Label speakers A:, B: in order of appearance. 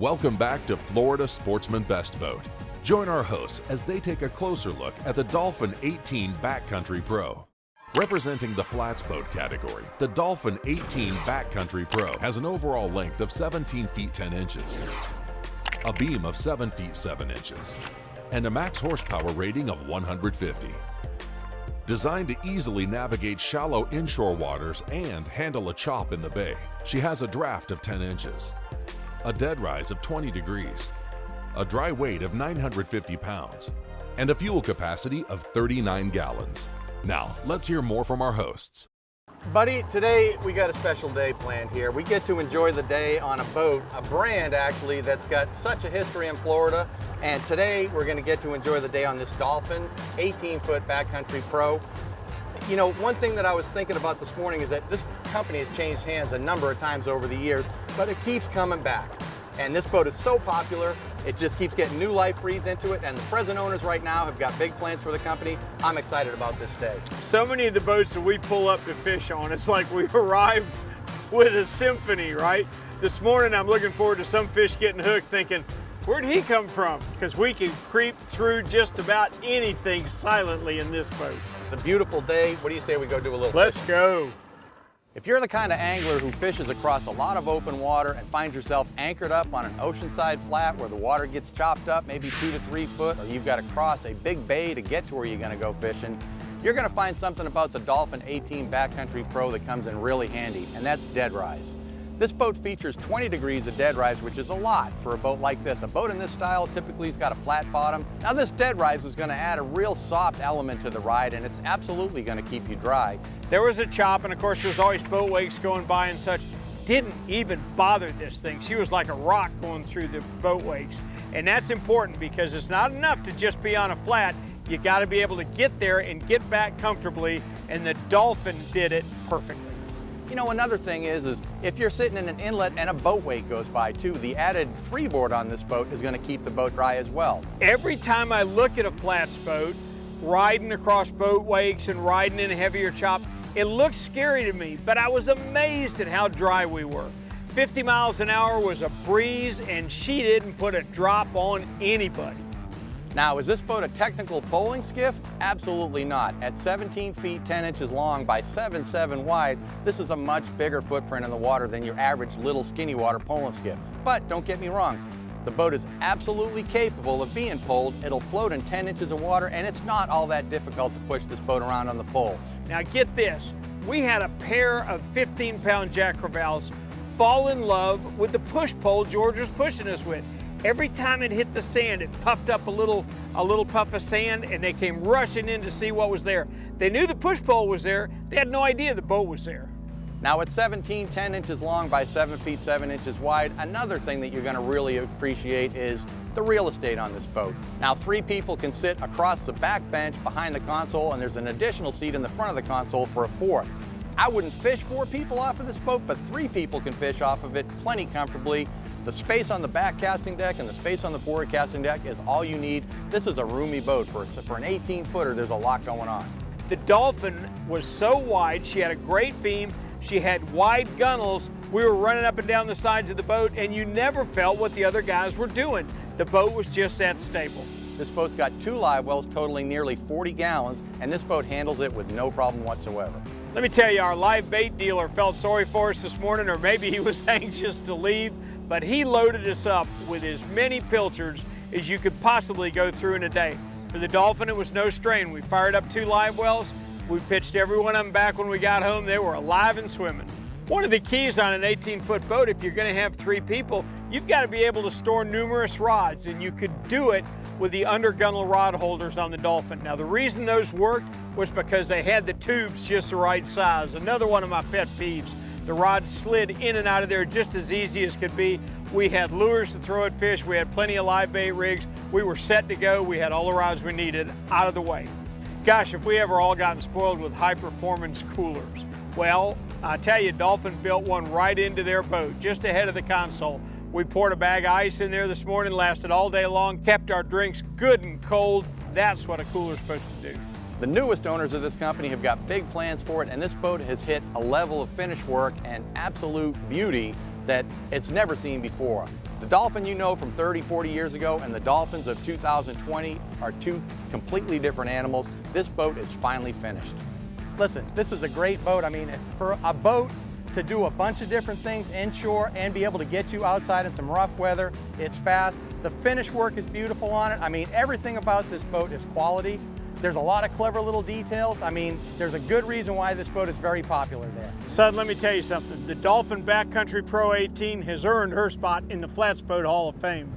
A: Welcome back to Florida Sportsman Best Boat. Join our hosts as they take a closer look at the Dolphin 18 Backcountry Pro. Representing the flats boat category, the Dolphin 18 Backcountry Pro has an overall length of 17 feet 10 inches, a beam of 7 feet 7 inches, and a max horsepower rating of 150. Designed to easily navigate shallow inshore waters and handle a chop in the bay, she has a draft of 10 inches, a dead rise of 20 degrees, a dry weight of 950 pounds, and a fuel capacity of 39 gallons. Now, let's hear more from our hosts.
B: Buddy, today we got a special day planned here. We get to enjoy the day on a boat, a brand actually that's got such a history in Florida. And today we're going to get to enjoy the day on this Dolphin 18-foot Backcountry Pro. You know, one thing that I was thinking about this morning is that this company has changed hands a number of times over the years, but it keeps coming back. And this boat is so popular, it just keeps getting new life breathed into it, and the present owners right now have got big plans for the company. I'm excited about this day.
C: So many of the boats that we pull up to fish on, it's like we arrived with a symphony, right? This morning I'm looking forward to some fish getting hooked thinking, where'd he come from? Because we can creep through just about anything silently in this boat.
B: It's a beautiful day. What do you say we go do a little
C: Let's
B: fishing?
C: go.
B: If you're the kind of angler who fishes across a lot of open water and finds yourself anchored up on an oceanside flat where the water gets chopped up maybe 2 to 3 foot, or you've got to cross a big bay to get to where you're going to go fishing, you're going to find something about the Dolphin 18 Backcountry Pro that comes in really handy, and that's dead rise. This boat features 20 degrees of dead rise, which is a lot for a boat like this. A boat in this style typically has got a flat bottom. Now this dead rise is going to add a real soft element to the ride, and it's absolutely going to keep you dry.
C: There was a chop, and of course there's always boat wakes going by and such. Didn't even bother this thing. She was like a rock going through the boat wakes. And that's important because it's not enough to just be on a flat. You got to be able to get there and get back comfortably, and the Dolphin did it perfectly.
B: You know, another thing is if you're sitting in an inlet and a boat wake goes by too, the added freeboard on this boat is going to keep the boat dry as well.
C: Every time I look at a flats boat, riding across boat wakes and riding in a heavier chop, it looks scary to me, but I was amazed at how dry we were. 50 miles an hour was a breeze, and she didn't put a drop on anybody.
B: Now, is this boat a technical bowling skiff? Absolutely not. At 17 feet 10 inches long by 7'7" wide, this is a much bigger footprint in the water than your average little skinny water polling skiff. But don't get me wrong, the boat is absolutely capable of being poled. It'll float in 10 inches of water, and it's not all that difficult to push this boat around on the pole.
C: Now get this, we had a pair of 15-pound jack crevalles fall in love with the push pole George was pushing us with. Every time it hit the sand, it puffed up a little puff of sand, and they came rushing in to see what was there. They knew the push pole was there. They had no idea the boat was there.
B: Now at 17, 10 inches long by 7 feet 7 inches wide, another thing that you're going to really appreciate is the real estate on this boat. Now 3 people can sit across the back bench behind the console, and there's an additional seat in the front of the console for a 4th. I wouldn't fish 4 people off of this boat, but 3 people can fish off of it plenty comfortably. The space on the back casting deck and the space on the forward casting deck is all you need. This is a roomy boat. For an 18-footer, there's a lot going on.
C: The Dolphin was so wide, she had a great beam, she had wide gunnels. We were running up and down the sides of the boat, and you never felt what the other guys were doing. The boat was just that stable.
B: This boat's got 2 live wells totaling nearly 40 gallons, and this boat handles it with no problem whatsoever.
C: Let me tell you, our live bait dealer felt sorry for us this morning, or maybe he was anxious to leave, but he loaded us up with as many pilchards as you could possibly go through in a day. For the Dolphin, it was no strain. We fired up 2 live wells. We pitched every one of them back when we got home. They were alive and swimming. One of the keys on an 18-foot boat, if you're going to have 3 people, you've got to be able to store numerous rods, and you could do it with the undergunnel rod holders on the Dolphin. Now, the reason those worked was because they had the tubes just the right size. Another one of my pet peeves. The rods slid in and out of there just as easy as could be. We had lures to throw at fish. We had plenty of live bait rigs. We were set to go. We had all the rods we needed out of the way. Gosh, if we ever all gotten spoiled with high-performance coolers. Well, I tell you, Dolphin built one right into their boat, just ahead of the console. We poured a bag of ice in there this morning, lasted all day long, kept our drinks good and cold. That's what a cooler's supposed to do.
B: The newest owners of this company have got big plans for it, and this boat has hit a level of finish work and absolute beauty that it's never seen before. The Dolphin you know from 30, 40 years ago and the Dolphins of 2020 are two completely different animals. This boat is finally finished. Listen, this is a great boat. I mean, for a boat to do a bunch of different things inshore and be able to get you outside in some rough weather, it's fast. The finish work is beautiful on it. I mean, everything about this boat is quality. There's a lot of clever little details. I mean, there's a good reason why this boat is very popular there.
C: Son, let me tell you something. The Dolphin Backcountry Pro 18 has earned her spot in the Flats Boat Hall of Fame.